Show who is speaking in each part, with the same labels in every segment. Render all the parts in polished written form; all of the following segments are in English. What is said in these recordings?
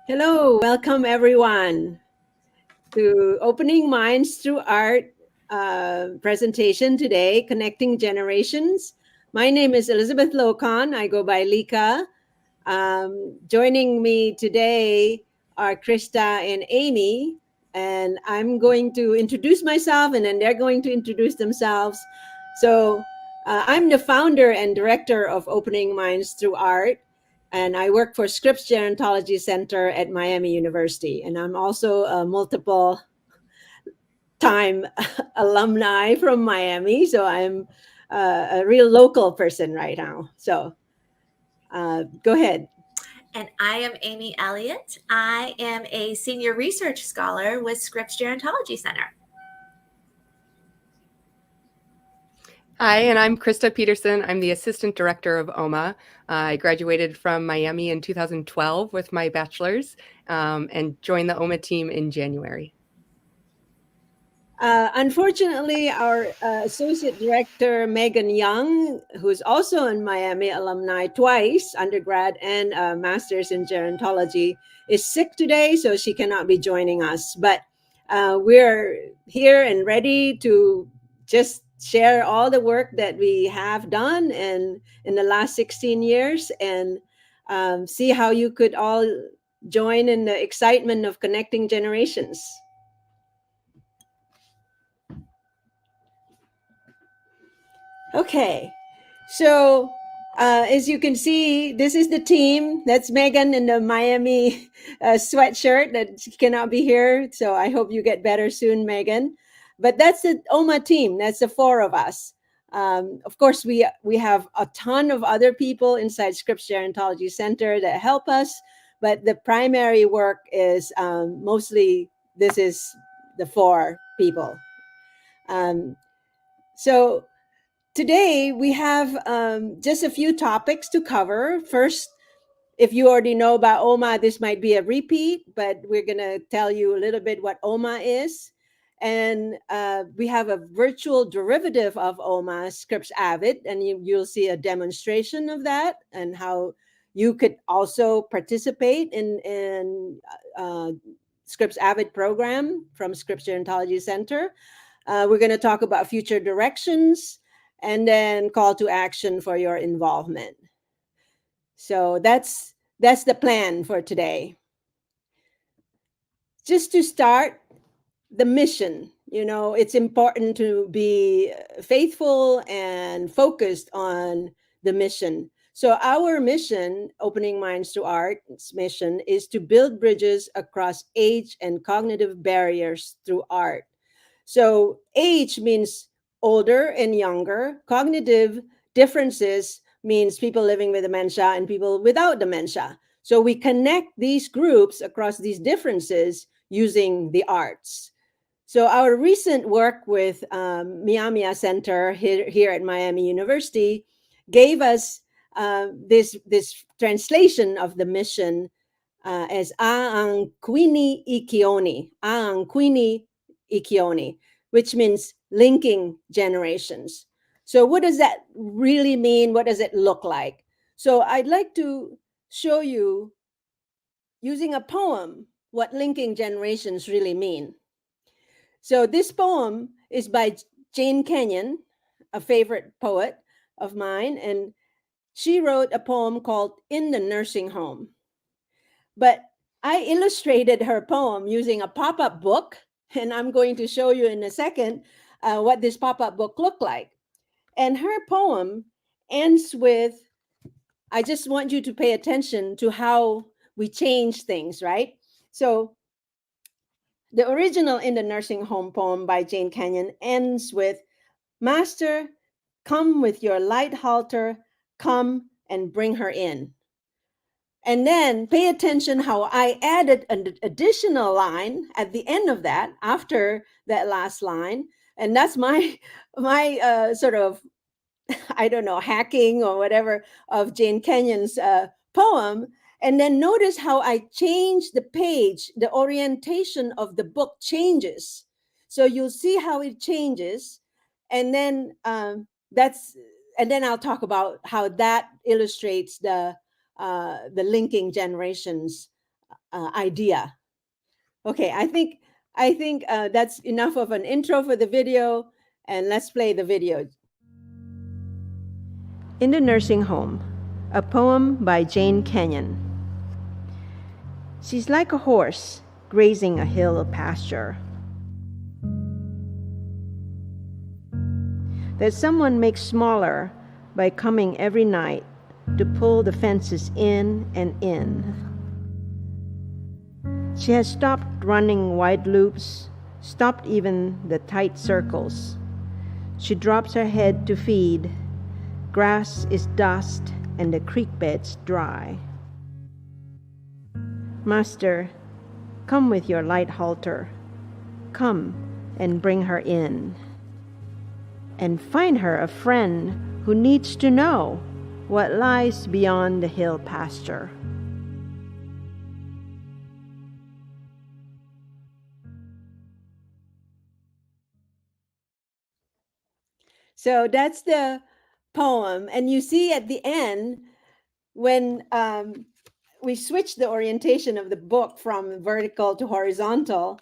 Speaker 1: Hello, welcome everyone to Opening Minds Through Art presentation today, Connecting Generations. My name is Elizabeth Lokon. I go by Lika. Joining me today are Krysta and Amy, and I'm going to introduce myself and then they're going to introduce themselves. So I'm the founder and director of Opening Minds Through Art, and I work for Scripps Gerontology Center at Miami University. And I'm also a multiple time alumni from Miami. So I'm a real local person right now. So go ahead.
Speaker 2: And I am Amy Elliot. I am a senior research scholar with Scripps Gerontology Center.
Speaker 3: Hi, and I'm Krysta Peterson. I'm the assistant director of OMA. I graduated from Miami in 2012 with my bachelor's and joined the OMA team in January.
Speaker 1: Unfortunately, our associate director, Meghan Young, who's also in Miami alumni twice, undergrad and master's in gerontology, is sick today, so she cannot be joining us. But we're here and ready to just share all the work that we have done in the last 16 years and see how you could all join in the excitement of connecting generations. Okay, so as you can see, this is the team. That's Meghan in the Miami sweatshirt that cannot be here. So I hope you get better soon, Meghan. But that's the OMA team. That's the four of us. Of course, we have a ton of other people inside Scripps Gerontology Center that help us. But the primary work is mostly, this is the four people. So today, we have just a few topics to cover. First, if you already know about OMA, this might be a repeat, but we're going to tell you a little bit what OMA is. And we have a virtual derivative of OMA, ScrippsAVID, and you'll see a demonstration of that and how you could also participate in ScrippsAVID program from Scripps Gerontology Center. We're going to talk about future directions, and then call to action for your involvement. So that's the plan for today. Just to start, the mission. It's important to be faithful and focused on the mission. So our mission, Opening Minds to Art's mission, is to build bridges across age and cognitive barriers through art. So age means older and younger. Cognitive differences means people living with dementia and people without dementia. So we connect these groups across these differences using the arts. So our recent work with Miami Center here at Miami University gave us this translation of the mission as Aang Kwini Ikioni. Aang Kwini Ikioni, which means linking generations. So what does that really mean? What does it look like? So I'd like to show you using a poem what linking generations really mean. So this poem is by Jane Kenyon, a favorite poet of mine, and she wrote a poem called In the Nursing Home. But I illustrated her poem using a pop-up book, and I'm going to show you in a second what this pop-up book looked like. And her poem ends with, I just want you to pay attention to how we change things, right? So the original In the Nursing Home poem by Jane Kenyon ends with, Master, come with your light halter, come and bring her in. And then pay attention how I added an additional line at the end of that, after that last line. And that's my sort of, I don't know, hacking or whatever of Jane Kenyon's poem. And then notice how I changed the page, the orientation of the book changes. So you'll see how it changes. And then then I'll talk about how that illustrates the linking generations idea. Okay, I think that's enough of an intro for the video, and let's play the video. In the Nursing Home, a poem by Jane Kenyon. She's like a horse grazing a hill pasture that someone makes smaller by coming every night to pull the fences in and in. She has stopped running wide loops, stopped even the tight circles. She drops her head to feed. Grass is dust and the creek bed's dry. Master, come with your light halter. Come and bring her in. And find her a friend who needs to know what lies beyond the hill pasture. So that's the poem. And you see at the end, when we switch the orientation of the book from vertical to horizontal,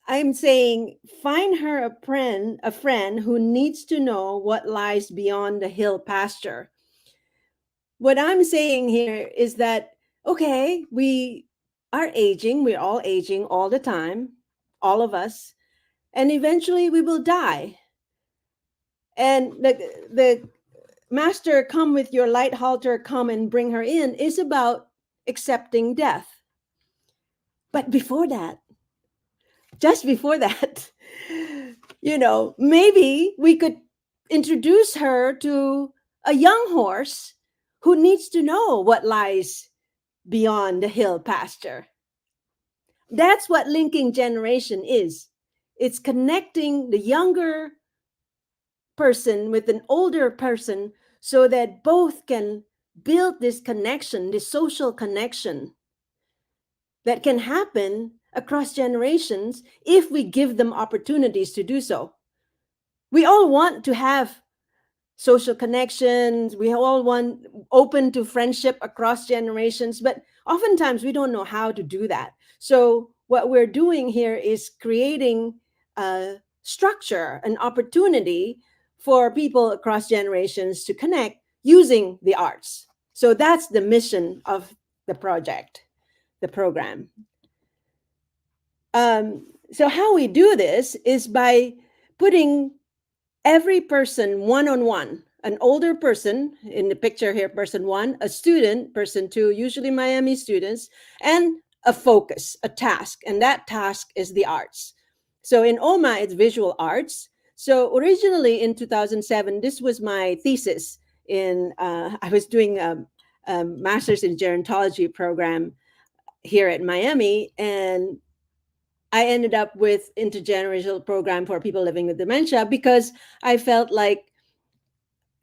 Speaker 1: I'm saying, find her a friend who needs to know what lies beyond the hill pasture. What I'm saying here is that, okay, we are aging, we're all aging all the time, all of us, and eventually we will die. And the Master, come with your light halter, come and bring her in, is about accepting death. But before that, just before that, maybe we could introduce her to a young horse who needs to know what lies beyond the hill pasture. That's what linking generation is. It's connecting the younger person with an older person so that both can build this connection, this social connection that can happen across generations if we give them opportunities to do so. We all want to have social connections. We all want open to friendship across generations, but oftentimes we don't know how to do that. So what we're doing here is creating a structure, an opportunity for people across generations to connect using the arts. So that's the mission of the project, the program. So how we do this is by putting every person one-on-one, an older person, in the picture here, person one, a student, person two, usually Miami students, and a focus, a task, and that task is the arts. So in OMA, it's visual arts. So originally in 2007, this was my thesis I was doing a master's in gerontology program here at Miami, and I ended up with intergenerational program for people living with dementia because I felt like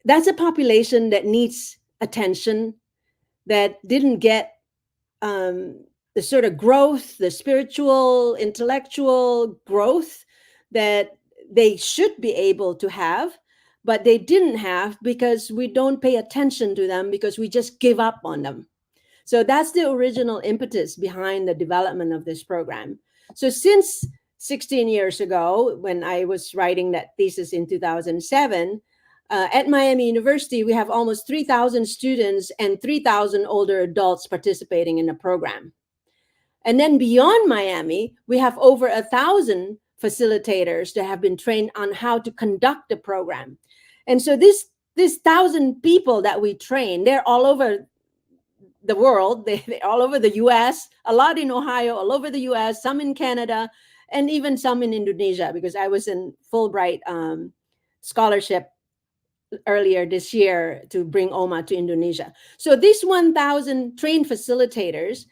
Speaker 1: that's a population that needs attention, that didn't get the sort of growth, the spiritual, intellectual growth that they should be able to have, but they didn't have because we don't pay attention to them because we just give up on them. So that's the original impetus behind the development of this program. So since 16 years ago, when I was writing that thesis in 2007, at Miami University, we have almost 3,000 students and 3,000 older adults participating in the program. And then beyond Miami, we have over 1,000 facilitators that have been trained on how to conduct the program. And so this 1,000 people that we train, they're all over the world. They're all over the US, a lot in Ohio, all over the US, some in Canada, and even some in Indonesia, because I was in Fulbright scholarship earlier this year to bring OMA to Indonesia. So these 1,000 trained facilitators,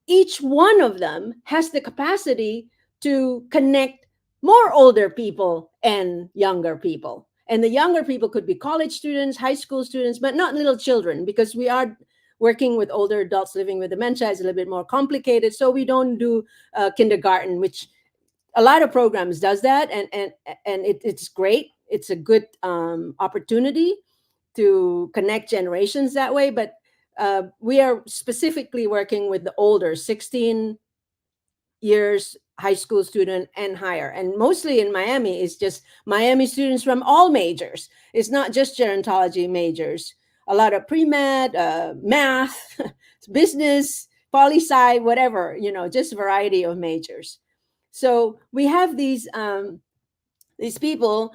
Speaker 1: each one of them has the capacity to connect more older people and younger people. And the younger people could be college students, high school students, but not little children, because we are working with older adults living with dementia. Is a little bit more complicated. So we don't do kindergarten, which a lot of programs does that. And it's great. It's a good opportunity to connect generations that way. But we are specifically working with the older 16 years high school student and higher. And mostly in Miami, it's just Miami students from all majors. It's not just gerontology majors. A lot of pre-med, math, business, poli-sci, whatever, just a variety of majors. So we have these people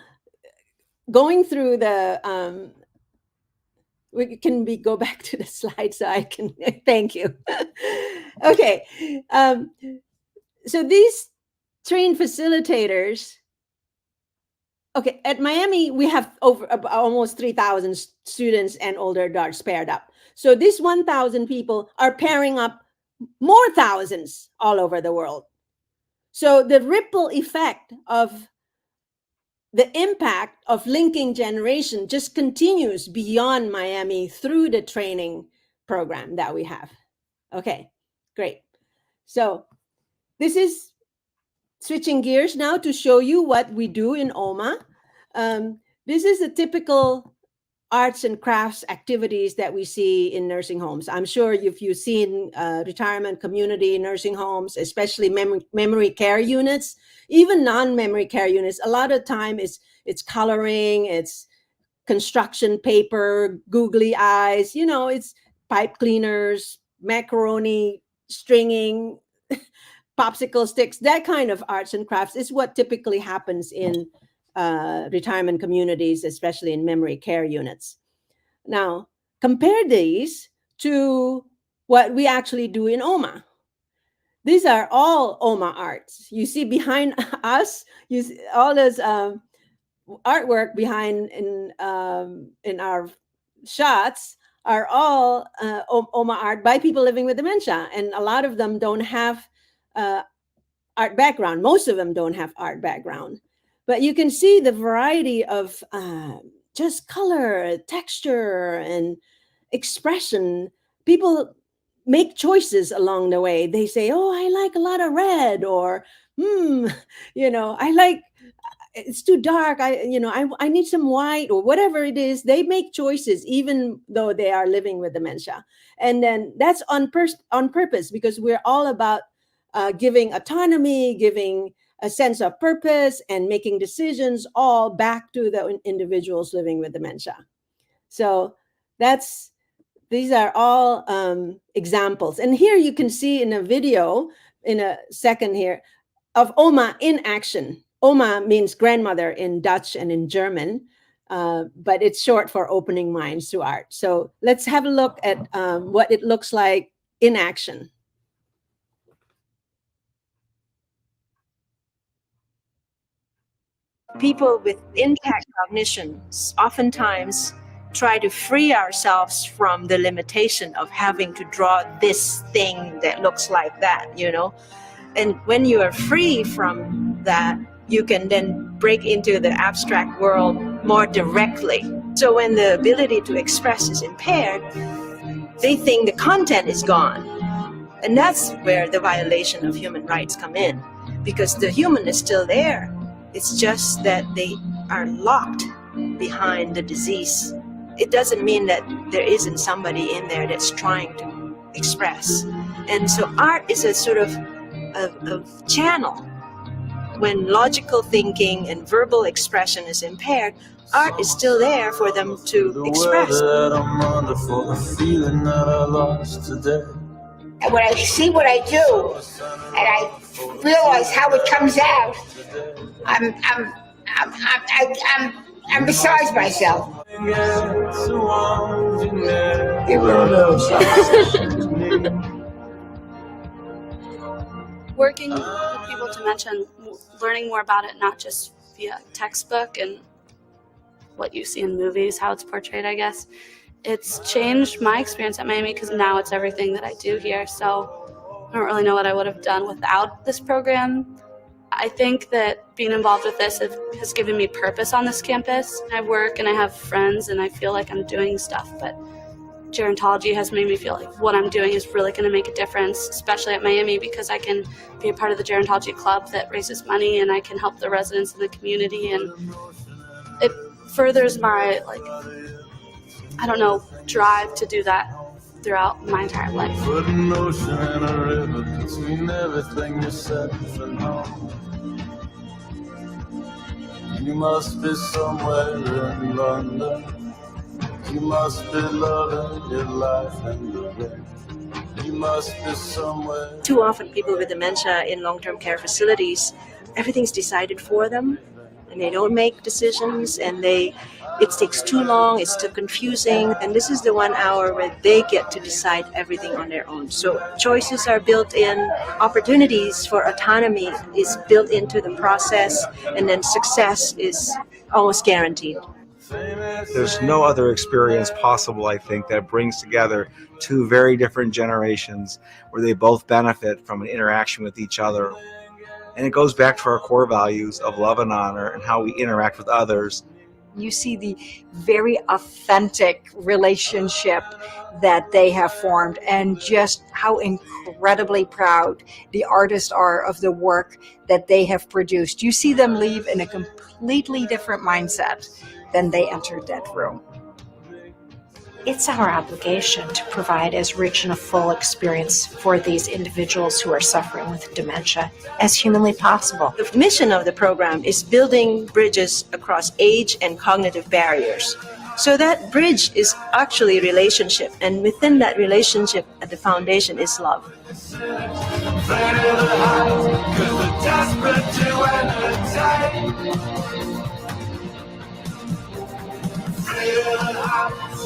Speaker 1: going through the, go back to the slide so I can, thank you. Okay. So these trained facilitators, okay, at Miami, we have almost 3,000 students and older adults paired up. So these 1,000 people are pairing up more thousands all over the world. So the ripple effect of the impact of linking generation just continues beyond Miami through the training program that we have. Okay, great. So this is switching gears now to show you what we do in OMA. This is a typical arts and crafts activities that we see in nursing homes. I'm sure if you've seen retirement community nursing homes, especially memory care units, even non-memory care units, a lot of time it's coloring, it's construction paper, googly eyes, it's pipe cleaners, macaroni stringing, popsicle sticks, that kind of arts and crafts is what typically happens in retirement communities, especially in memory care units. Now, compare these to what we actually do in OMA. These are all OMA arts. You see behind us, you see all this artwork behind in our shots are all OMA art by people living with dementia, and a lot of them don't have art background. Most of them don't have art background, but you can see the variety of just color, texture, and expression. People make choices along the way. They say, oh, I like a lot of red, or, I like, it's too dark. I need some white, or whatever it is. They make choices, even though they are living with dementia. And then that's on purpose, because we're all about giving autonomy, giving a sense of purpose, and making decisions all back to the individuals living with dementia. So these are all examples. And here you can see in a video, in a second here, of OMA in action. OMA means grandmother in Dutch and in German, but it's short for opening minds to art. So let's have a look at what it looks like in action. People with intact cognition oftentimes try to free ourselves from the limitation of having to draw this thing that looks like that, And when you are free from that, you can then break into the abstract world more directly. So when the ability to express is impaired, they think the content is gone. And that's where the violation of human rights come in, because the human is still there. It's just that they are locked behind the disease. It doesn't mean that there isn't somebody in there that's trying to express. And so art is a sort of channel. When logical thinking and verbal expression is impaired, art is still there for them to express.
Speaker 4: And when I see what I do, and I realize how it comes out, I'm beside myself.
Speaker 5: Working with people with dementia and learning more about it, not just via textbook and what you see in movies, how it's portrayed, I guess. It's changed my experience at Miami because now it's everything that I do here. So I don't really know what I would have done without this program. I think that being involved with this has given me purpose on this campus. I work and I have friends and I feel like I'm doing stuff, but gerontology has made me feel like what I'm doing is really going to make a difference, especially at Miami, because I can be a part of the gerontology club that raises money and I can help the residents in the community, and it furthers my, drive to do that throughout my entire life.
Speaker 6: Put an ocean and a river between everything yourself and home. You must be somewhere in London. You must be loving your life and your way. You must be somewhere.
Speaker 7: Too often people with dementia in long-term care facilities, everything's decided for them and they don't make decisions, and it takes too long, it's too confusing, and this is the 1 hour where they get to decide everything on their own. So choices are built in, opportunities for autonomy is built into the process, and then success is almost guaranteed.
Speaker 8: There's no other experience possible, I think, that brings together two very different generations where they both benefit from an interaction with each other. And it goes back to our core values of love and honor and how we interact with others.
Speaker 9: You see the very authentic relationship that they have formed, and just how incredibly proud the artists are of the work that they have produced. You see them leave in a completely different mindset than they entered that room.
Speaker 10: It's our obligation to provide as rich and a full experience for these individuals who are suffering with dementia as humanly possible.
Speaker 7: The mission of the program is building bridges across age and cognitive barriers. So that bridge is actually relationship, and within that relationship at the foundation is love.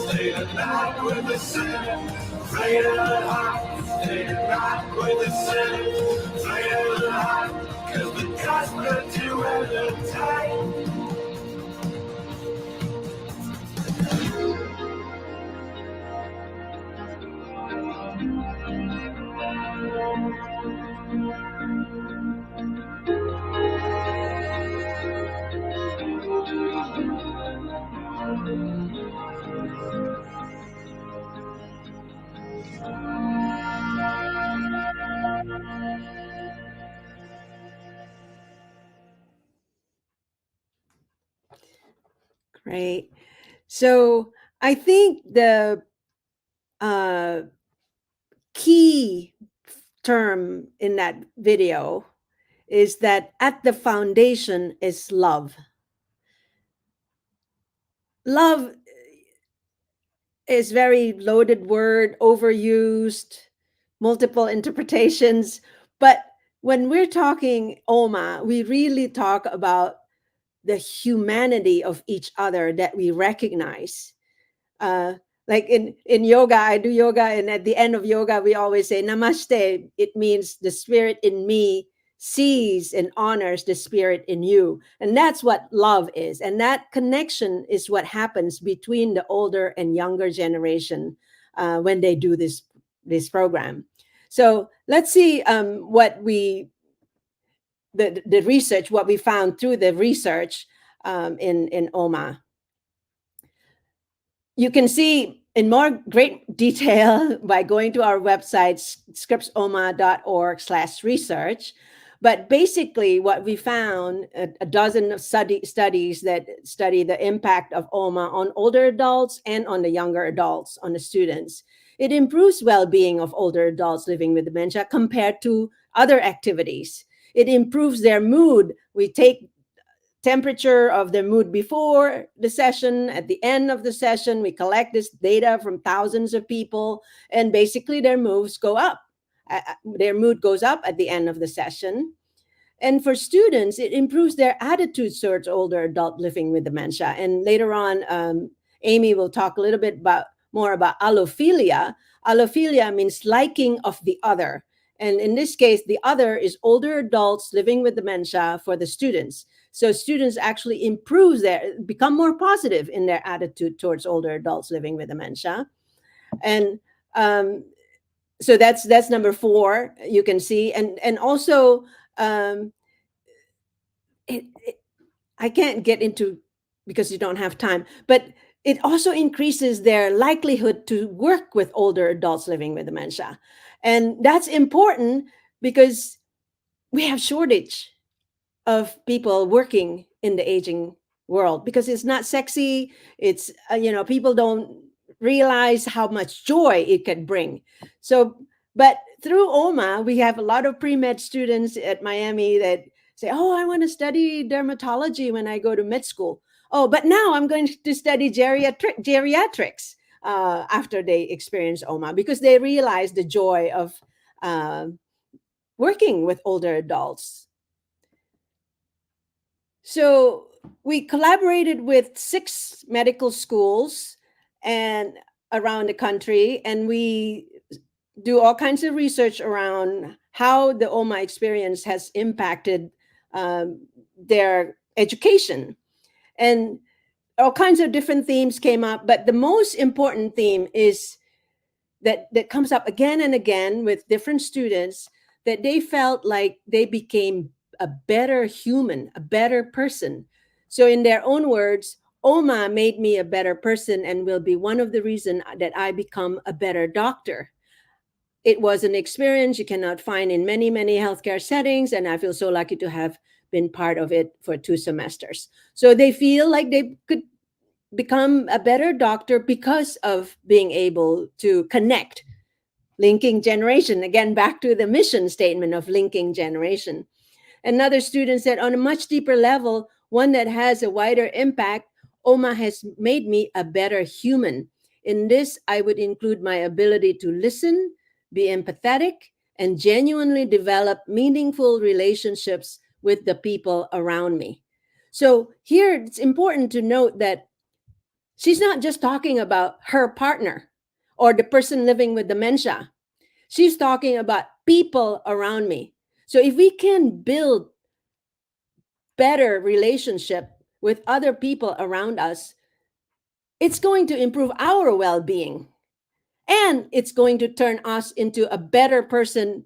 Speaker 6: Stay the night with the sin, play the high, stay the night with the sin, play the high, 'cause the desperate do entertain.
Speaker 1: Great. So I think the key term in that video is that at the foundation is love. Love is very loaded word, overused, multiple interpretations. But when we're talking OMA, we really talk about the humanity of each other that we recognize. Like in yoga, I do yoga, and at the end of yoga, we always say namaste. It means the spirit in me sees and honors the spirit in you. And that's what love is. And that connection is what happens between the older and younger generation when they do this program. So let's see what the research, what we found through the research in OMA. You can see in more great detail by going to our website, scriptsoma.org/research. But basically what we found, a dozen of studies that study the impact of OMA on older adults and on the younger adults, on the students. It improves well-being of older adults living with dementia compared to other activities. It improves their mood. We take temperature of their mood before the session, at the end of the session. We collect this data from thousands of people, and basically their moods go up. Their mood goes up at the end of the session. And for students, it improves their attitudes towards older adult living with dementia. And later on, Amy will talk a little bit more about allophilia. Allophilia means liking of the other. And in this case, the other is older adults living with dementia for the students. So students actually become more positive in their attitude towards older adults living with dementia. And so that's number 4, you can see. And also, I can't get into, because you don't have time, but it also increases their likelihood to work with older adults living with dementia. And that's important because we have shortage of people working in the aging world because it's not sexy. It's, people don't realize how much joy it can bring. So, but through OMA, we have a lot of pre-med students at Miami that say, oh, I want to study dermatology when I go to med school. Oh, but now I'm going to study geriatrics after they experience OMA, because they realize the joy of working with older adults. So we collaborated with 6 medical schools and around the country, and we do all kinds of research around how the OMA experience has impacted their education. And all kinds of different themes came up, but the most important theme is that comes up again and again with different students, that they felt like they became a better human, a better person. So in their own words, OMA made me a better person and will be one of the reasons that I become a better doctor. It was an experience you cannot find in many, many healthcare settings, and I feel so lucky to have been part of it for 2 semesters. So they feel like they could become a better doctor because of being able to connect, linking generation. Again, back to the mission statement of linking generation. Another student said, on a much deeper level, one that has a wider impact, OMA has made me a better human. In this, I would include my ability to listen, be empathetic, and genuinely develop meaningful relationships with the people around me. So here, it's important to note that she's not just talking about her partner or the person living with dementia. She's talking about people around me. So if we can build better relationship with other people around us, it's going to improve our well-being. And it's going to turn us into a better person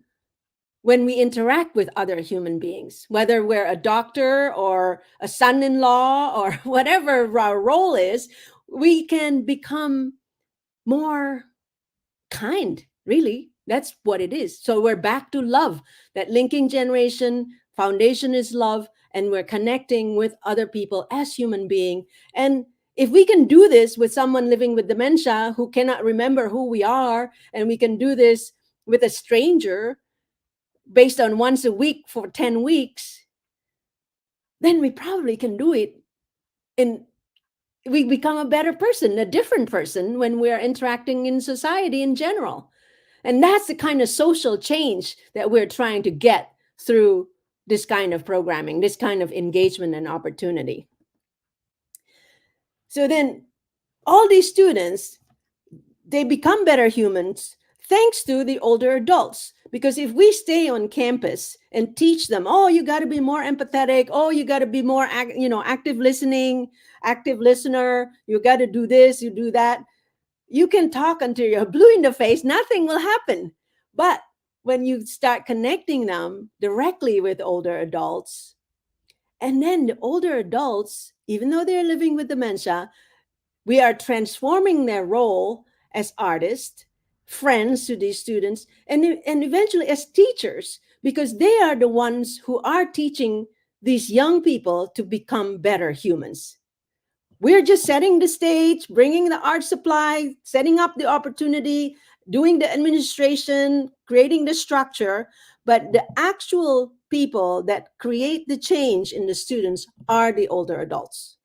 Speaker 1: when we interact with other human beings, whether we're a doctor or a son-in-law or whatever our role is, we can become more kind, really. That's what it is. So we're back to love. That linking generation foundation is love, and we're connecting with other people as human beings. And if we can do this with someone living with dementia who cannot remember who we are, and we can do this with a stranger based on once a week for 10 weeks, then we probably can do it. And we become a better person, a different person when we're interacting in society in general. And that's the kind of social change that we're trying to get through this kind of programming, this kind of engagement and opportunity. So then all these students, they become better humans thanks to the older adults. Because if we stay on campus and teach them, oh, you got to be more empathetic, oh, you got to be more active listening, active listener, you got to do this, you do that, you can talk until you're blue in the face, nothing will happen. But when you start connecting them directly with older adults, and then the older adults, even though they're living with dementia, we are transforming their role as artists, friends to these students, and eventually as teachers, because they are the ones who are teaching these young people to become better humans. We're just setting the stage, bringing the art supply, setting up the opportunity, doing the administration, creating the structure, but the actual people that create the change in the students are the older adults.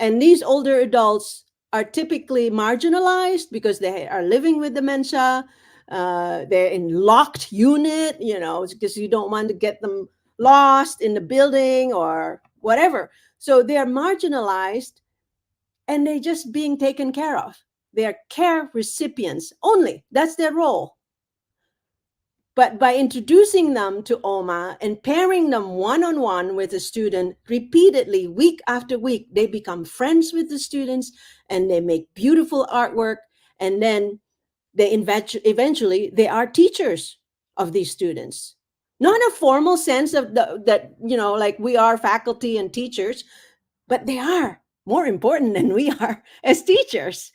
Speaker 1: And these older adults are typically marginalized because they are living with dementia. They're in locked unit, because you don't want to get them lost in the building or whatever. So they're marginalized and they're just being taken care of. They're care recipients only. That's their role. But by introducing them to OMA and pairing them one-on-one with a student repeatedly, week after week, they become friends with the students and they make beautiful artwork. And then they eventually they are teachers of these students. Not in a formal sense of like we are faculty and teachers, but they are more important than we are as teachers,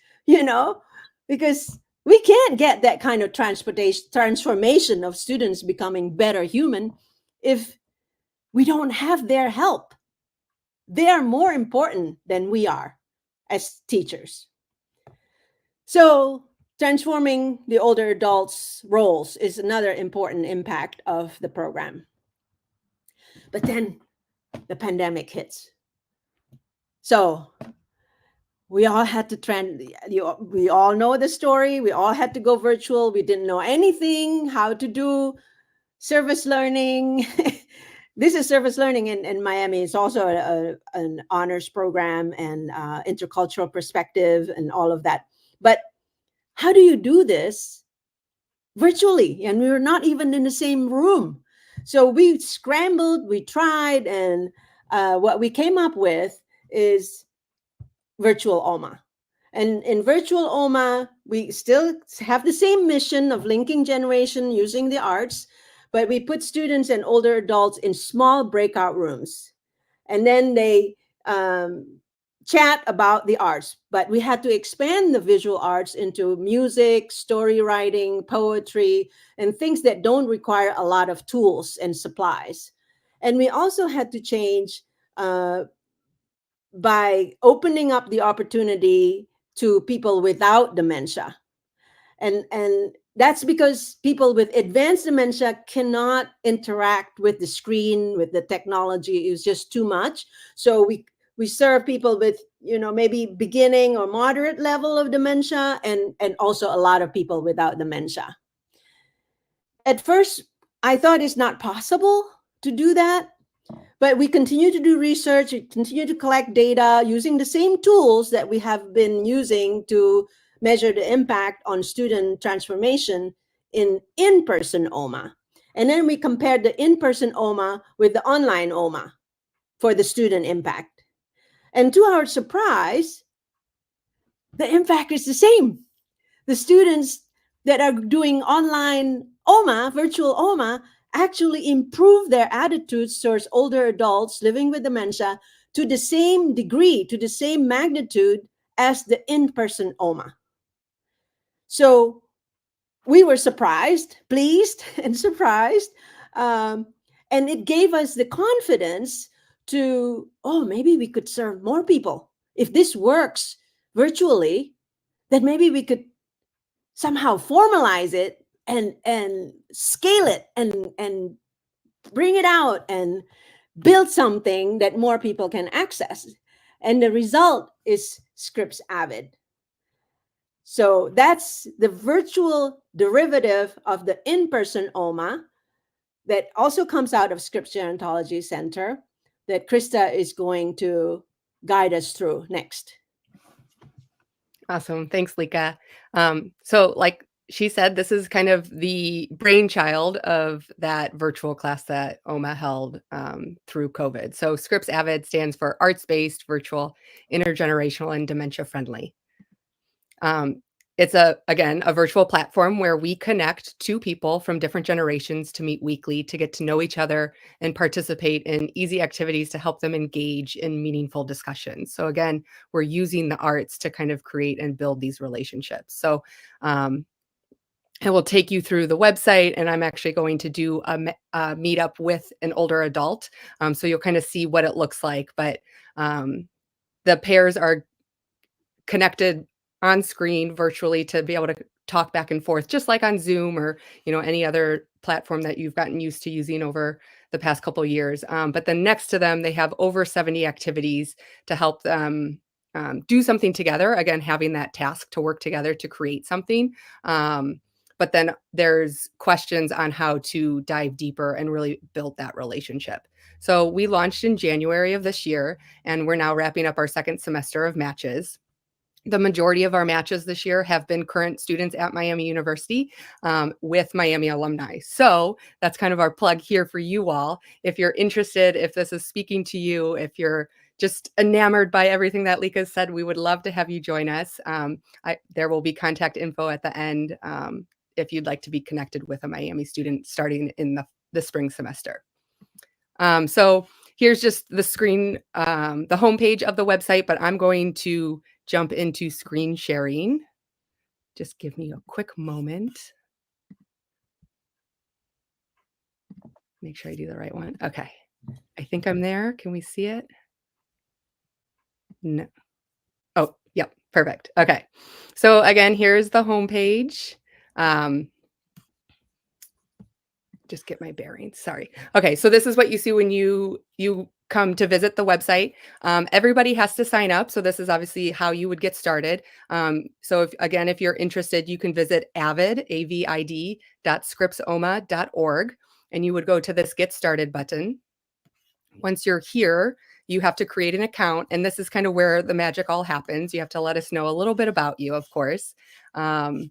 Speaker 1: because we can't get that kind of transformation of students becoming better human if we don't have their help. They are more important than we are as teachers. So transforming the older adults' roles is another important impact of the program. But then the pandemic hits. So we all had to we all know the story. We all had to go virtual. We didn't know anything, how to do service learning. This is service learning in Miami. It's also an honors program and intercultural perspective and all of that. But how do you do this virtually? And we were not even in the same room. So we scrambled, we tried, and what we came up with is virtual OMA. And in virtual OMA, we still have the same mission of linking generation using the arts, but we put students and older adults in small breakout rooms. And then they chat about the arts, but we had to expand the visual arts into music, story writing, poetry, and things that don't require a lot of tools and supplies. And we also had to change by opening up the opportunity to people without dementia. And that's because people with advanced dementia cannot interact with the screen, with the technology. It's just too much. So we serve people with, maybe beginning or moderate level of dementia, and also a lot of people without dementia. At first, I thought it's not possible to do that. But we continue to do research, we continue to collect data using the same tools that we have been using to measure the impact on student transformation in in-person OMA. And then we compared the in-person OMA with the online OMA for the student impact. And to our surprise, the impact is the same. The students that are doing online OMA, virtual OMA, actually improve their attitudes towards older adults living with dementia to the same degree, to the same magnitude as the in-person OMA. So we were surprised, pleased, and surprised. And it gave us the confidence to, maybe we could serve more people. If this works virtually, then maybe we could somehow formalize it and scale it and bring it out and build something that more people can access. And the result is ScrippsAVID. So that's the virtual derivative of the in-person OMA that also comes out of Scripps Gerontology Center that Krysta is going to guide us through next.
Speaker 3: Awesome. Thanks, Lika. So like she said, this is kind of the brainchild of that virtual class that OMA held through COVID. So ScrippsAVID stands for Arts-Based, Virtual, Intergenerational, and Dementia-Friendly. It's again, a virtual platform where we connect two people from different generations to meet weekly to get to know each other and participate in easy activities to help them engage in meaningful discussions. So again, we're using the arts to kind of create and build these relationships. So I will take you through the website, and I'm actually going to do a meetup with an older adult. So you'll kind of see what it looks like, but the pairs are connected on screen virtually to be able to talk back and forth, just like on Zoom or, any other platform that you've gotten used to using over the past couple of years. But then next to them, they have over 70 activities to help them do something together. Again, having that task to work together to create something. But then there's questions on how to dive deeper and really build that relationship. So we launched in January of this year, and we're now wrapping up our second semester of matches. The majority of our matches this year have been current students at Miami University with Miami alumni. So that's kind of our plug here for you all. If you're interested, if this is speaking to you, if you're just enamored by everything that Lika said, we would love to have you join us. There will be contact info at the end if you'd like to be connected with a Miami student starting in the spring semester. So here's just the screen, the homepage of the website, but I'm going to jump into screen sharing. Just give me a quick moment. Make sure I do the right one. Okay. I think I'm there. Can we see it? No. Oh, yep. Perfect. Okay. So again, here's the homepage. Just get my bearings. Sorry. Okay. So this is what you see when you come to visit the website. Everybody has to sign up. So this is obviously how you would get started. So if you're interested, you can visit avid.scripsoma.org, and you would go to this Get Started button. Once you're here, you have to create an account, and this is kind of where the magic all happens. You have to let us know a little bit about you, of course. So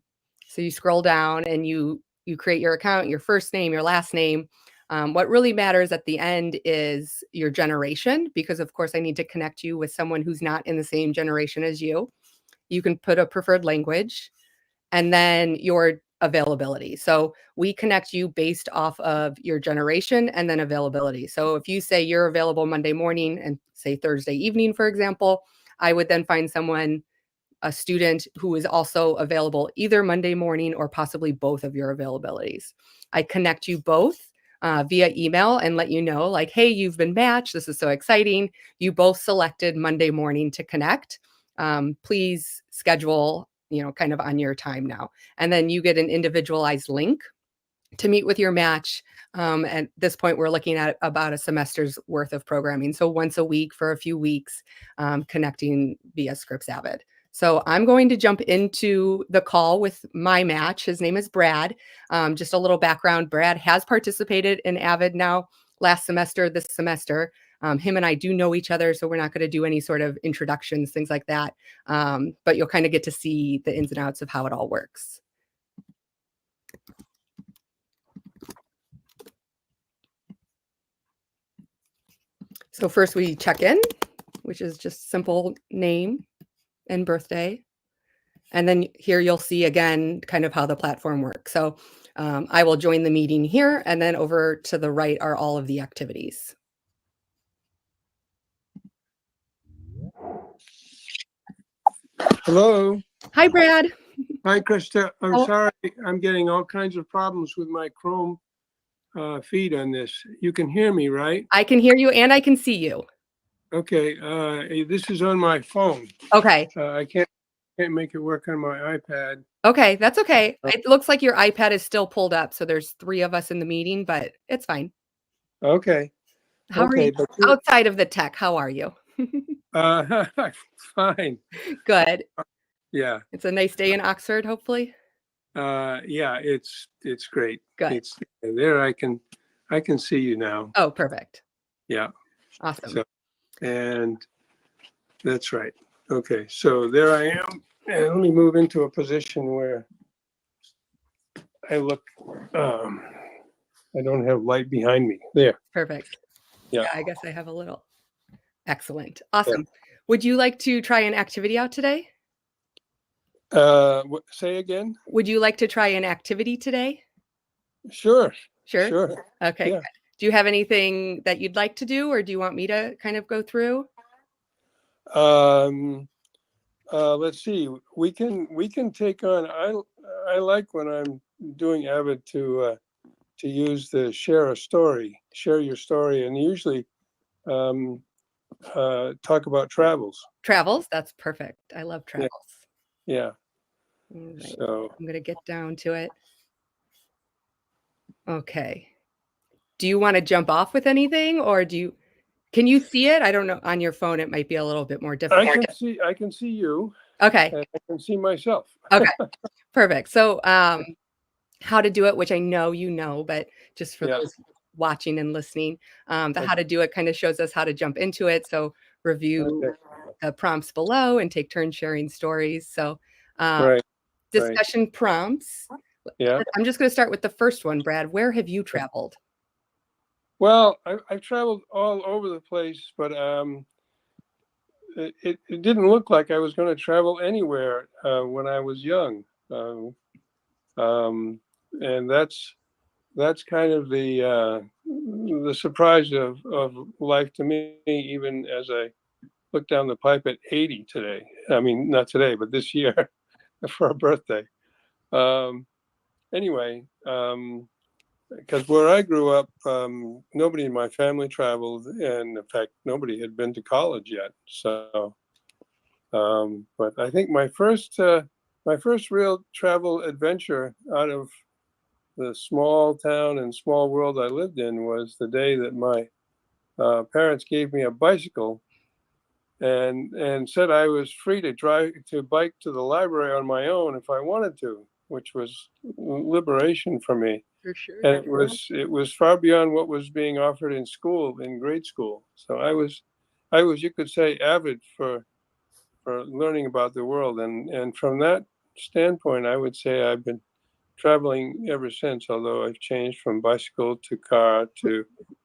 Speaker 3: you scroll down and you create your account, your first name, your last name. What really matters at the end is your generation, because of course I need to connect you with someone who's not in the same generation as you. You can put a preferred language, and then your availability. So we connect you based off of your generation and then availability. So if you say you're available Monday morning and say Thursday evening, for example, I would then find someone, a student who is also available either Monday morning or possibly both of your availabilities. I connect you both via email and let you know, like, hey, you've been matched. This is so exciting. You both selected Monday morning to connect. Please schedule, kind of on your time now. And then you get an individualized link to meet with your match. At this point, we're looking at about a semester's worth of programming. So once a week for a few weeks, connecting via ScrippsAVID. So I'm going to jump into the call with my match. His name is Brad. Just a little background. Brad has participated in AVID now last semester, this semester. Him and I do know each other, so we're not going to do any sort of introductions, things like that. But you'll kind of get to see the ins and outs of how it all works. So first we check in, which is just simple name and birthday. And then here you'll see again kind of how the platform works. So I will join the meeting here, and then over to the right are all of the activities.
Speaker 11: Hello.
Speaker 3: Hi, Brad.
Speaker 11: Hi, Krysta. I'm
Speaker 3: Oh.
Speaker 11: sorry. I'm getting all kinds of problems with my Chrome feed on this. You can hear me, right?
Speaker 3: I can hear you and I can see you.
Speaker 11: Okay. This is on my phone.
Speaker 3: Okay.
Speaker 11: I can't make it work on my iPad.
Speaker 3: Okay, that's okay. It looks like your iPad is still pulled up, so there's 3 of us in the meeting, but it's fine.
Speaker 11: Okay.
Speaker 3: How are you? Outside of the tech, how are you?
Speaker 11: Fine.
Speaker 3: Good.
Speaker 11: Yeah.
Speaker 3: It's a nice day in Oxford, hopefully.
Speaker 11: Yeah, it's great.
Speaker 3: Good.
Speaker 11: There I can see you now.
Speaker 3: Oh, perfect.
Speaker 11: Yeah.
Speaker 3: Awesome.
Speaker 11: So, and that's right. Okay, so there I am. And let me move into a position where I look, I don't have light behind me. There.
Speaker 3: Perfect.
Speaker 11: Yeah.
Speaker 3: I guess I have a little. Excellent. Awesome. Yeah. Would you like to try an activity out today?
Speaker 11: Say again?
Speaker 3: Would you like to try an activity today?
Speaker 11: Sure.
Speaker 3: Sure?
Speaker 11: Sure.
Speaker 3: Okay.
Speaker 11: Yeah.
Speaker 3: Do you have anything that you'd like to do, or do you want me to kind of go through?
Speaker 11: Let's see. We can take on. I like when I'm doing AVID to use the share your story, and usually talk about travels.
Speaker 3: Travels. That's perfect. I love travels.
Speaker 11: Yeah.
Speaker 3: Right.
Speaker 11: So
Speaker 3: I'm going to get down to it. Okay. Do you want to jump off with anything, or can you see it? I don't know. On your phone, it might be a little bit more difficult.
Speaker 11: I can see you.
Speaker 3: Okay.
Speaker 11: And I can see myself.
Speaker 3: Okay. Perfect. So, how to do it, which I know you know, but just for those watching and listening, the how to do it kind of shows us how to jump into it. So review the prompts below and take turns sharing stories. So discussion prompts.
Speaker 11: Yeah.
Speaker 3: I'm just going to start with the first one, Brad. Where have you traveled?
Speaker 11: Well, I've traveled all over the place, but it didn't look like I was going to travel anywhere when I was young. And that's kind of the surprise of life to me, even as I look down the pipe at 80 today. I mean, not today, but this year for a birthday. Anyway, because where I grew up, nobody in my family traveled, and in fact, nobody had been to college yet. So But I think my first real travel adventure out of the small town and small world I lived in was the day that my parents gave me a bicycle and said I was free to bike to the library on my own if I wanted to, which was liberation for me.
Speaker 3: For sure.
Speaker 11: And it was far beyond what was being offered in school, in grade school. So I was, you could say, avid for learning about the world. And from that standpoint, I would say I've been traveling ever since, although I've changed from bicycle to car to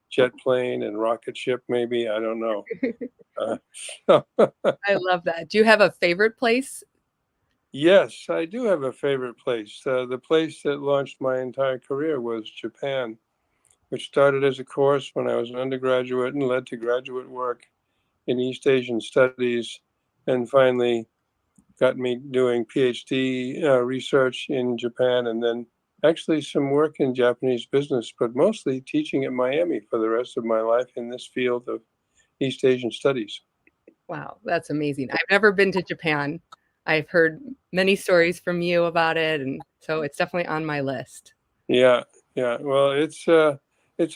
Speaker 11: jet plane and rocket ship, maybe. I don't know.
Speaker 3: I love that. Do you have a favorite place?
Speaker 11: Yes, I do have a favorite place. The place that launched my entire career was Japan, which started as a course when I was an undergraduate and led to graduate work in East Asian studies, and finally got me doing PhD research in Japan, and then actually some work in Japanese business, but mostly teaching at Miami for the rest of my life in this field of East Asian studies.
Speaker 3: Wow, that's amazing. I've never been to Japan. I've heard many stories from you about it, and so it's definitely on my list.
Speaker 11: Yeah. Well, it's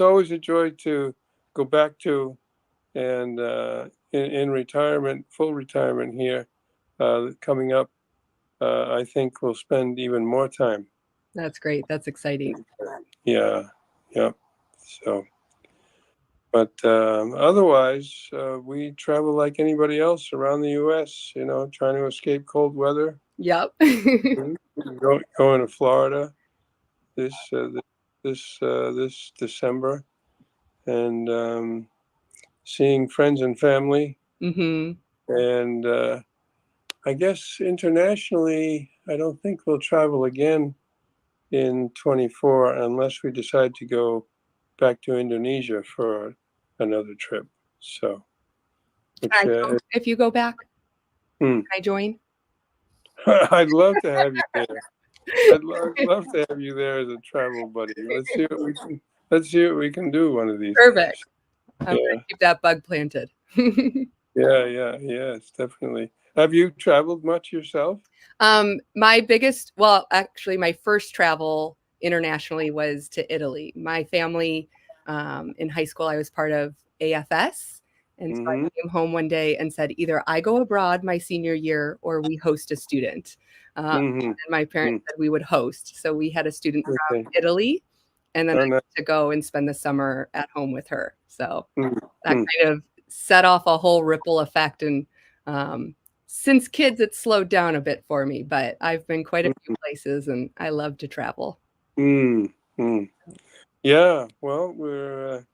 Speaker 11: always a joy to go back to, and in retirement, full retirement here, coming up, I think we'll spend even more time.
Speaker 3: That's great. That's exciting.
Speaker 11: Yeah. So, but otherwise, we travel like anybody else around the U.S. Trying to escape cold weather.
Speaker 3: Yep.
Speaker 11: Going to Florida this December, and seeing friends and family.
Speaker 3: Mm-hmm.
Speaker 11: And I guess internationally, I don't think we'll travel again in 24 unless we decide to go back to Indonesia for another trip. So,
Speaker 3: if you go back, can I join?
Speaker 11: I'd love to have you there. I'd love to have you there as a travel buddy. Let's see what we can do one of these
Speaker 3: Perfect.
Speaker 11: days.
Speaker 3: I'm gonna keep that bug planted.
Speaker 11: Yes, definitely. Have you traveled much yourself?
Speaker 3: My first travel internationally was to Italy. My family, in high school, I was part of AFS. And so I came home one day and said, either I go abroad my senior year or we host a student. And my parents said we would host. So we had a student from Italy, and then I got to go and spend the summer at home with her. So that kind of set off a whole ripple effect. And since kids, it's slowed down a bit for me, but I've been quite a few places and I love to travel.
Speaker 11: Yeah, well,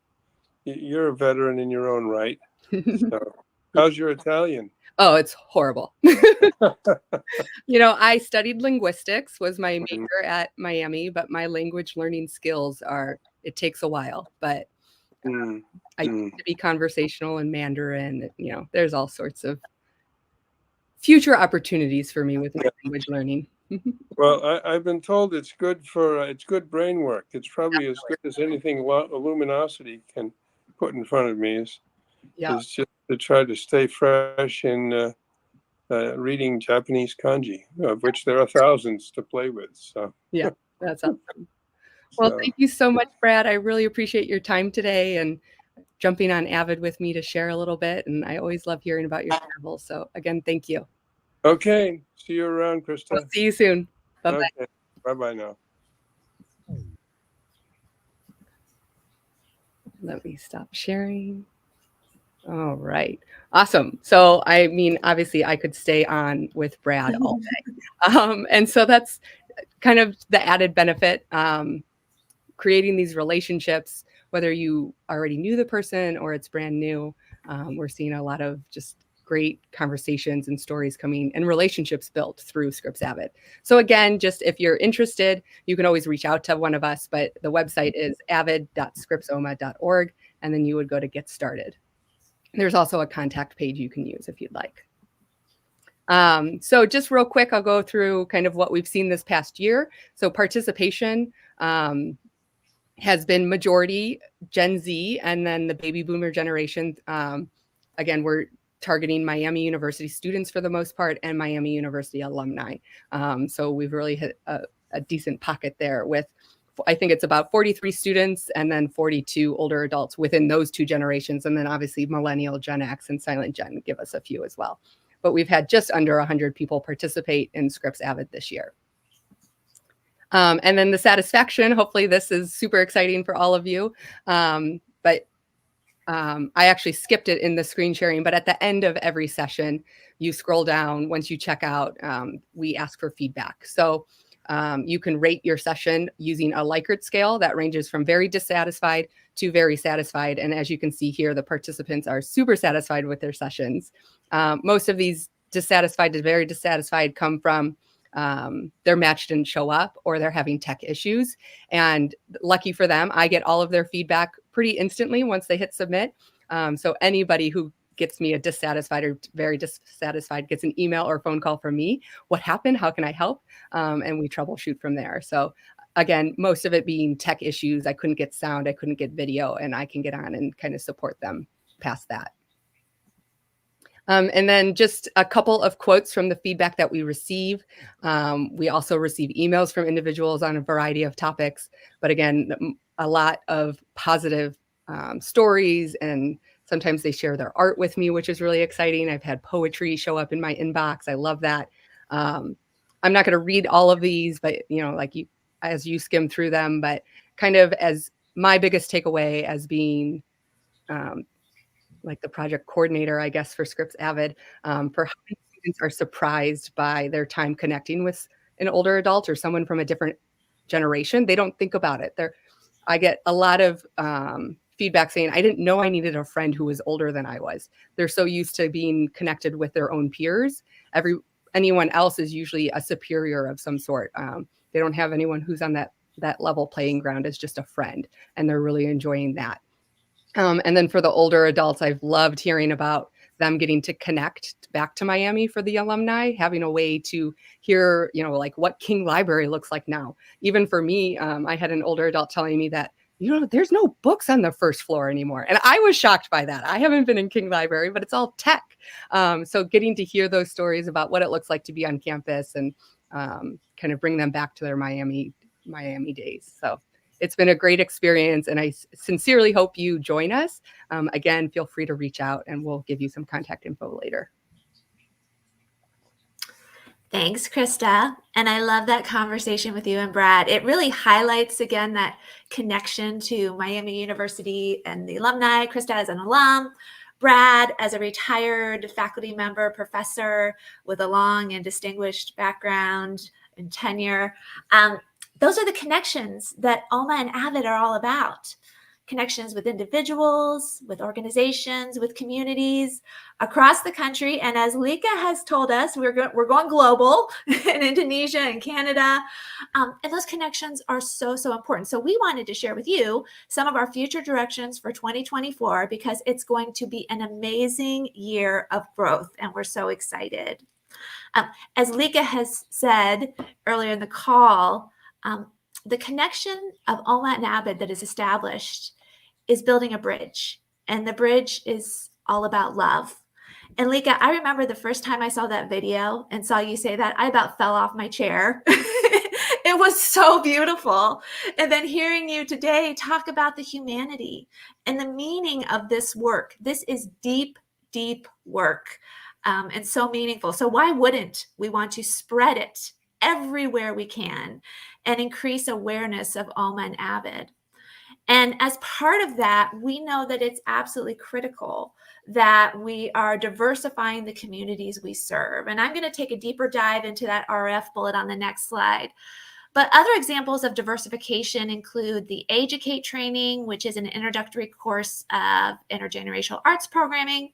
Speaker 11: you're a veteran in your own right. So, how's your Italian?
Speaker 3: Oh, it's horrible. I studied linguistics, was my major at Miami, but my language learning skills it takes a while, but I used to be conversational in Mandarin. There's all sorts of future opportunities for me with my language learning.
Speaker 11: Well, I've been told it's good it's good brain work. It's probably as good as anything Luminosity can put in front of me is just to try to stay fresh in reading Japanese kanji, of which there are thousands to play with. So
Speaker 3: yeah, that's awesome. Well, thank you so much, Brad. I really appreciate your time today and jumping on AVID with me to share a little bit. And I always love hearing about your travel. So again, thank you.
Speaker 11: Okay. See you around, Krysta.
Speaker 3: We'll see you soon. Bye-bye.
Speaker 11: Okay. Bye-bye now.
Speaker 3: Let me stop sharing. All right. Awesome. So, obviously I could stay on with Brad all day. And so that's kind of the added benefit, creating these relationships, whether you already knew the person or it's brand new. We're seeing a lot of just great conversations and stories coming and relationships built through ScrippsAVID. So again, just if you're interested, you can always reach out to one of us, but the website is avid.scripsoma.org, and then you would go to get started. There's also a contact page you can use if you'd like. So just real quick, I'll go through kind of what we've seen this past year. So participation has been majority Gen Z, and then the baby boomer generation. Again, we're targeting Miami University students for the most part and Miami University alumni. So we've really hit a decent pocket there with, I think it's about 43 students and then 42 older adults within those two generations. And then obviously Millennial, Gen X, and Silent Gen give us a few as well. But we've had just under 100 people participate in ScrippsAVID this year. And then the satisfaction, hopefully this is super exciting for all of you. But I actually skipped it in the screen sharing, but at the end of every session, you scroll down. Once you check out, we ask for feedback. So you can rate your session using a Likert scale that ranges from very dissatisfied to very satisfied. And as you can see here, the participants are super satisfied with their sessions. Most of these dissatisfied to very dissatisfied come from their match didn't show up or they're having tech issues. And lucky for them, I get all of their feedback pretty instantly once they hit submit. So anybody who gets me a dissatisfied or very dissatisfied gets an email or phone call from me. What happened? How can I help? And we troubleshoot from there. So again, most of it being tech issues. I couldn't get sound, I couldn't get video, and I can get on and kind of support them past that. And then just a couple of quotes from the feedback that we receive. We also receive emails from individuals on a variety of topics, but again, a lot of positive stories, and sometimes they share their art with me, which is really exciting. I've had poetry show up in my inbox. I love that. I'm not going to read all of these, but like as you skim through them, but kind of as my biggest takeaway as being like the project coordinator, I guess, for ScrippsAVID, for how many students are surprised by their time connecting with an older adult or someone from a different generation. They don't think about it. I get a lot of feedback saying, I didn't know I needed a friend who was older than I was. They're so used to being connected with their own peers. Anyone else is usually a superior of some sort. They don't have anyone who's on that level playing ground as just a friend, and they're really enjoying that. And then for the older adults, I've loved hearing about them getting to connect back to Miami for the alumni, having a way to hear, like what King Library looks like now. Even for me, I had an older adult telling me that, there's no books on the first floor anymore. And I was shocked by that. I haven't been in King Library, but it's all tech. So getting to hear those stories about what it looks like to be on campus and kind of bring them back to their Miami days. So it's been a great experience, and I sincerely hope you join us. Again, feel free to reach out and we'll give you some contact info later.
Speaker 2: Thanks, Krysta. And I love that conversation with you and Brad. It really highlights, again, that connection to Miami University and the alumni. Krysta as an alum, Brad as a retired faculty member, professor with a long and distinguished background and tenure. Those are the connections that OMA and AVID are all about. Connections with individuals, with organizations, with communities across the country. And as Lika has told us, we're going global in Indonesia and Canada. And those connections are so, so important. So we wanted to share with you some of our future directions for 2024, because it's going to be an amazing year of growth. And we're so excited. As Lika has said earlier in the call, the connection of OMA and AVID that is established is building a bridge, and the bridge is all about love. And Lika, I remember the first time I saw that video and saw you say that, I about fell off my chair. It was so beautiful. And then hearing you today talk about the humanity and the meaning of this work. This is deep, deep work, and so meaningful. So why wouldn't we want to spread it everywhere we can and increase awareness of OMA and AVID? And as part of that, we know that it's absolutely critical that we are diversifying the communities we serve. And I'm going to take a deeper dive into that RF bullet on the next slide. But other examples of diversification include the Educate training, which is an introductory course of intergenerational arts programming.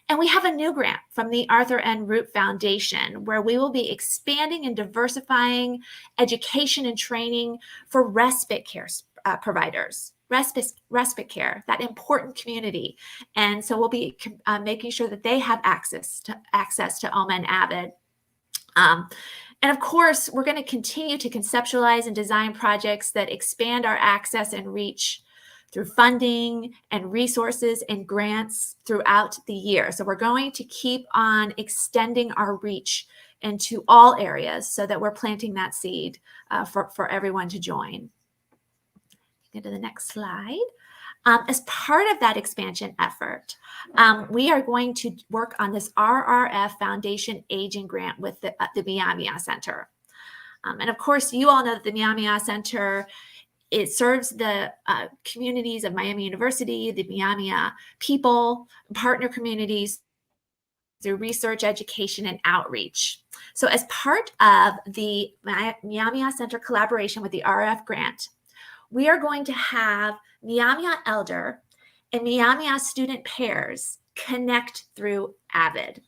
Speaker 2: And we have a new grant from the Arthur N. Root Foundation, where we will be expanding and diversifying education and training for respite care providers, respite care, that important community. And so we'll be making sure that they have access to OMA and AVID. And of course, we're going to continue to conceptualize and design projects that expand our access and reach through funding and resources and grants throughout the year. So we're going to keep on extending our reach into all areas so that we're planting that seed for everyone to join. Go to the next slide. As part of that expansion effort, we are going to work on this RRF Foundation Aging Grant with the Meghan Center. And of course, you all know that the Meghan Center, it serves the communities of Miami University, the Meghan people, partner communities through research, education, and outreach. So as part of the Meghan Center collaboration with the RRF grant, we are going to have Meghan elder and Meghan student pairs connect through AVID.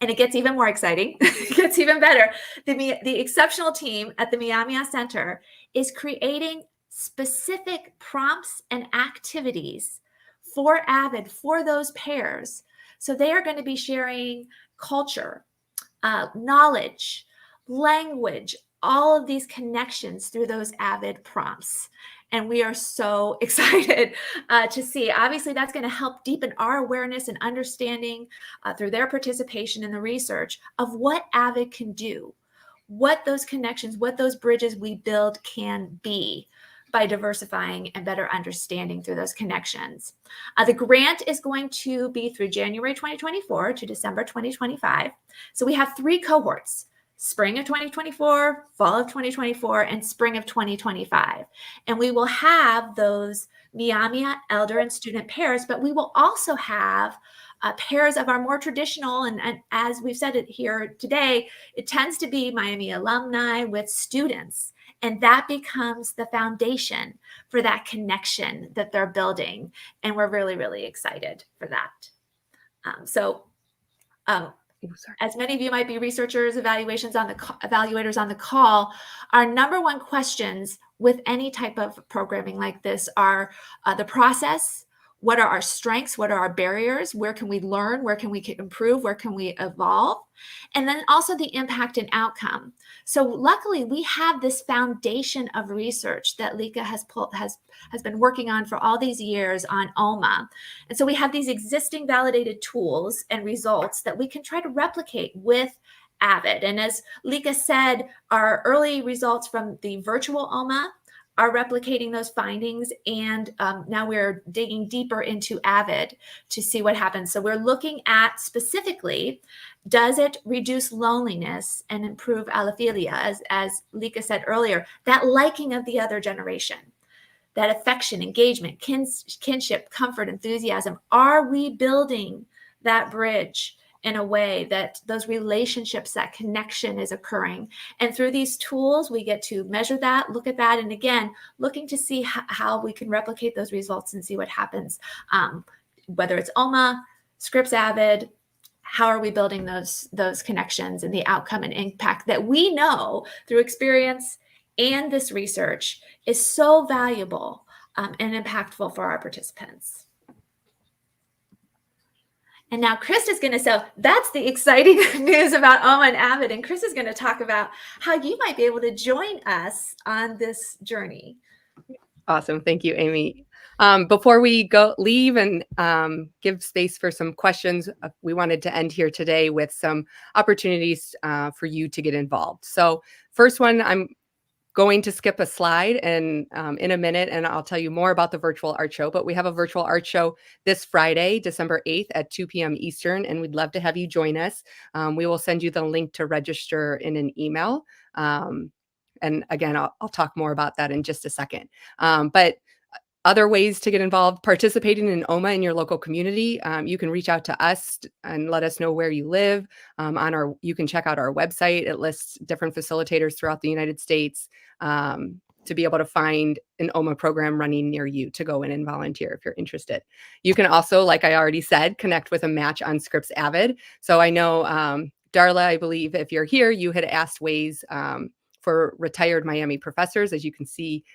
Speaker 2: And it gets even more exciting. It gets even better. The exceptional team at the Meghan Center is creating specific prompts and activities for AVID for those pairs. So they are going to be sharing culture, knowledge, language, all of these connections through those AVID prompts. And we are so excited to see. Obviously, that's going to help deepen our awareness and understanding through their participation in the research of what AVID can do, what those connections, what those bridges we build can be by diversifying and better understanding through those connections. The grant is going to be through January 2024 to December 2025. So we have 3 cohorts: spring of 2024, fall of 2024, and spring of 2025. And we will have those Meghan elder and student pairs, but we will also have pairs of our more traditional, and as we've said it here today, it tends to be Miami alumni with students. And that becomes the foundation for that connection that they're building. And we're really, really excited for that. As many of you might be researchers, evaluators on the call, our number one questions with any type of programming like this are the process. What are our strengths? What are our barriers? Where can we learn? Where can we improve? Where can we evolve? And then also the impact and outcome. So luckily, we have this foundation of research that Lika has been working on for all these years on OMA. And so we have these existing validated tools and results that we can try to replicate with AVID. And as Lika said, our early results from the virtual OMA are replicating those findings, and now we're digging deeper into AVID to see what happens. So we're looking at specifically, does it reduce loneliness and improve allophilia, as Lika said earlier, that liking of the other generation, that affection, engagement, kinship, comfort, enthusiasm. Are we building that bridge in a way that those relationships, that connection is occurring? And through these tools, we get to measure that, look at that, and again, looking to see how we can replicate those results and see what happens. Whether it's OMA, ScrippsAVID, how are we building those connections and the outcome and impact that we know through experience and this research is so valuable and impactful for our participants. And now Krysta's going to, so that's the exciting news about OMA and AVID. And Krysta's going to talk about how you might be able to join us on this journey.
Speaker 3: Awesome. Thank you, Amy. Before we leave and give space for some questions, we wanted to end here today with some opportunities for you to get involved. So first one, I'm going to skip a slide and in a minute, and I'll tell you more about the virtual art show. But we have a virtual art show this Friday, December 8th at 2 p.m. Eastern, and we'd love to have you join us. We will send you the link to register in an email. And again, I'll talk more about that in just a second. But other ways to get involved, participating in OMA in your local community. You can reach out to us and let us know where you live. You can check out our website. It lists different facilitators throughout the United States to be able to find an OMA program running near you to go in and volunteer if you're interested. You can also, like I already said, connect with a match on ScrippsAVID. So I know, Darla, I believe if you're here, you had asked ways for retired Miami professors. As you can see,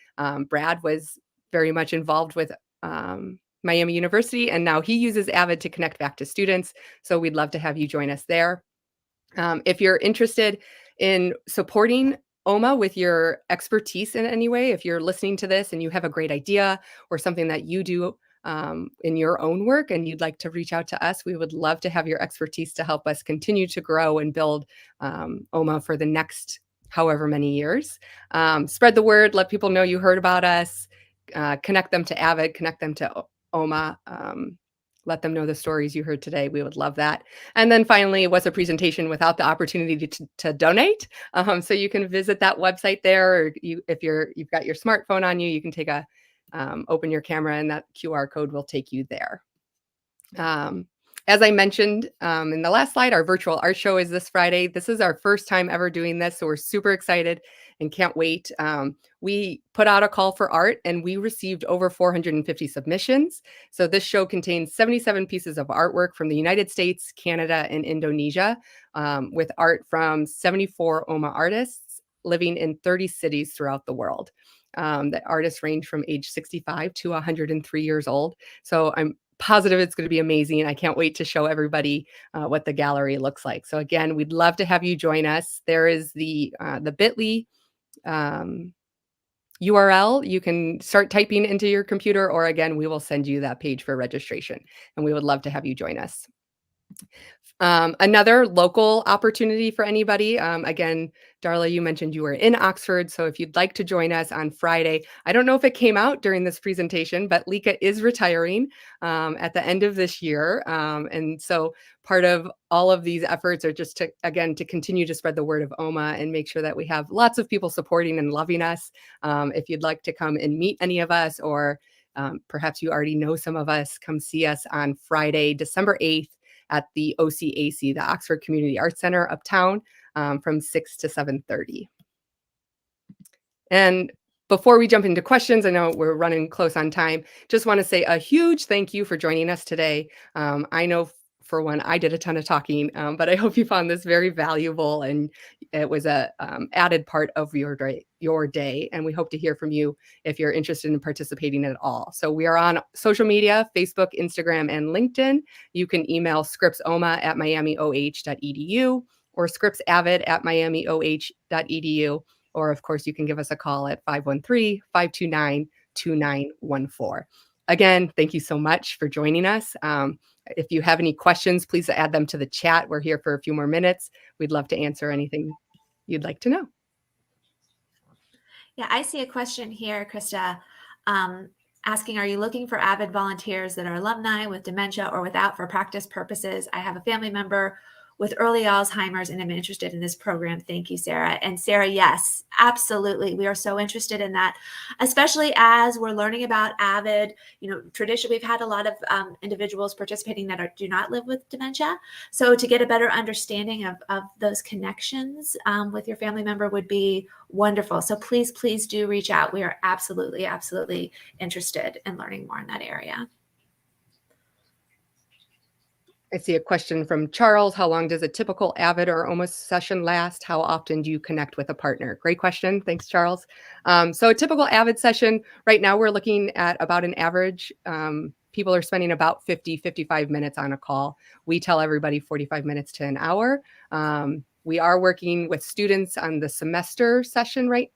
Speaker 3: Brad was very much involved with Miami University, and now he uses AVID to connect back to students. So we'd love to have you join us there. If you're interested in supporting OMA with your expertise in any way. If you're listening to this and you have a great idea or something that you do in your own work and you'd like to reach out to us, we would love to have your expertise to help us continue to grow and build OMA for the next however many years. Spread the word, let people know you heard about us, connect them to AVID, connect them to OMA, let them know the stories you heard today. We would love that. And then finally, it was a presentation without the opportunity to donate. So you can visit that website there, or if you've got your smartphone on you, you can take open your camera and that QR code will take you there. As I mentioned in the last slide, our virtual art show is this Friday. This is our first time ever doing this, so we're super excited and can't wait. We put out a call for art and we received over 450 submissions. So this show contains 77 pieces of artwork from the United States, Canada, and Indonesia, with art from 74 OMA artists living in 30 cities throughout the world. The artists range from age 65 to 103 years old. So I'm positive it's going to be amazing. I can't wait to show everybody what the gallery looks like. So again, we'd love to have you join us. There is the bit.ly URL. You can start typing into your computer, or again, we will send you that page for registration, and we would love to have you join us. Another local opportunity for anybody. Again, Darla, you mentioned you were in Oxford. So if you'd like to join us on Friday, I don't know if it came out during this presentation, but Lika is retiring at the end of this year. And so part of all of these efforts are just to continue to spread the word of OMA and make sure that we have lots of people supporting and loving us. If you'd like to come and meet any of us, or perhaps you already know some of us, come see us on Friday, December 8th, at the OCAC, the Oxford Community Arts Center uptown, from 6 to 7:30. And before we jump into questions, I know we're running close on time, just want to say a huge thank you for joining us today. I know for one, I did a ton of talking, but I hope you found this very valuable, and it was a added part of your day. And we hope to hear from you if you're interested in participating at all. So we are on social media, Facebook, Instagram, and LinkedIn. You can email scriptsoma@miamioh.edu or scriptsavid@miamioh.edu. Or of course, you can give us a call at 513-529-2914. Again, thank you so much for joining us. If you have any questions, please add them to the chat. We're here for a few more minutes. We'd love to answer anything you'd like to know.
Speaker 2: Yeah, I see a question here, Krysta, asking, are you looking for AVID volunteers that are alumni with dementia or without for practice purposes? I have a family member with early Alzheimer's and I'm interested in this program. Thank you, Sarah. And Sarah, yes, absolutely. We are so interested in that, especially as we're learning about AVID. You know, traditionally, we've had a lot of individuals participating that do not live with dementia. So to get a better understanding of those connections with your family member would be wonderful. So please, please do reach out. We are absolutely, absolutely interested in learning more in that area.
Speaker 3: I see a question from Charles. How long does a typical AVID or OMA session last? How often do you connect with a partner? Great question. Thanks, Charles. So a typical AVID session, right now we're looking at about an average. People are spending about 55 minutes on a call. We tell everybody 45 minutes to an hour. We are working with students on the semester session right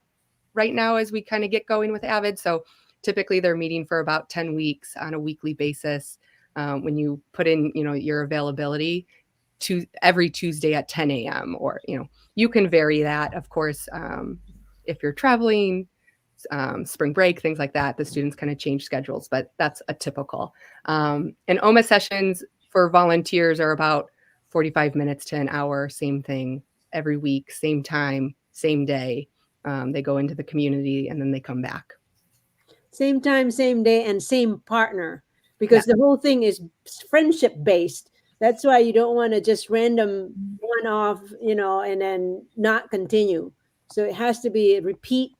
Speaker 3: now as we kind of get going with AVID. So typically they're meeting for about 10 weeks on a weekly basis. When you put in, your availability to every Tuesday at 10 a.m. or, you can vary that, of course, if you're traveling, spring break, things like that, the students kind of change schedules, but that's a typical. And OMA sessions for volunteers are about 45 minutes to an hour, same thing every week, same time, same day. They go into the community and then they come back.
Speaker 1: Same time, same day, and same partner. Because the whole thing is friendship based. That's why you don't want to just random one off, and then not continue. So it has to be a repeat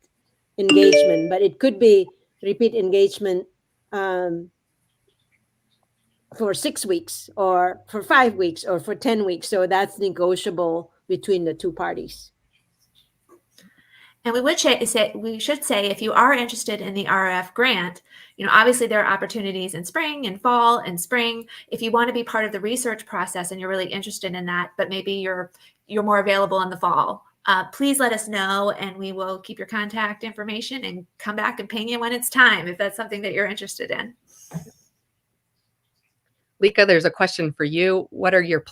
Speaker 1: engagement, but it could be repeat engagement for 6 weeks or for 5 weeks or for 10 weeks. So that's negotiable between the two parties.
Speaker 2: And we should say, if you are interested in the RF grant, obviously there are opportunities in spring and fall and spring. If you want to be part of the research process and you're really interested in that, but maybe you're more available in the fall, please let us know, and we will keep your contact information and come back and ping you when it's time, if that's something that you're interested in.
Speaker 3: Lika, there's a question for you. What are your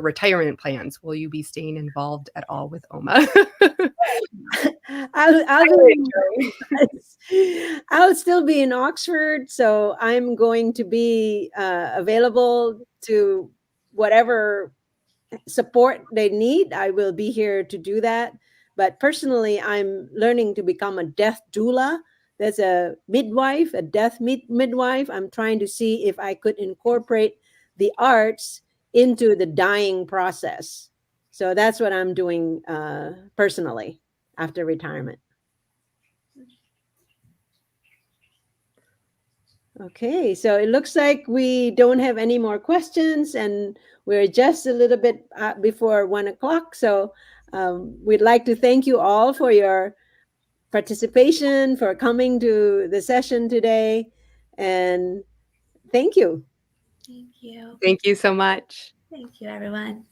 Speaker 3: retirement plans? Will you be staying involved at all with OMA?
Speaker 1: I'll still be in Oxford, so I'm going to be available to whatever support they need. I will be here to do that. But personally, I'm learning to become a death doula. There's a midwife, a death midwife. I'm trying to see if I could incorporate the arts into the dying process. So that's what I'm doing personally after retirement. Okay, so it looks like we don't have any more questions, and we're just a little bit before 1 o'clock. So we'd like to thank you all for your participation, for coming to the session today, and thank you.
Speaker 2: Thank you.
Speaker 3: Thank you so much.
Speaker 2: Thank you, everyone.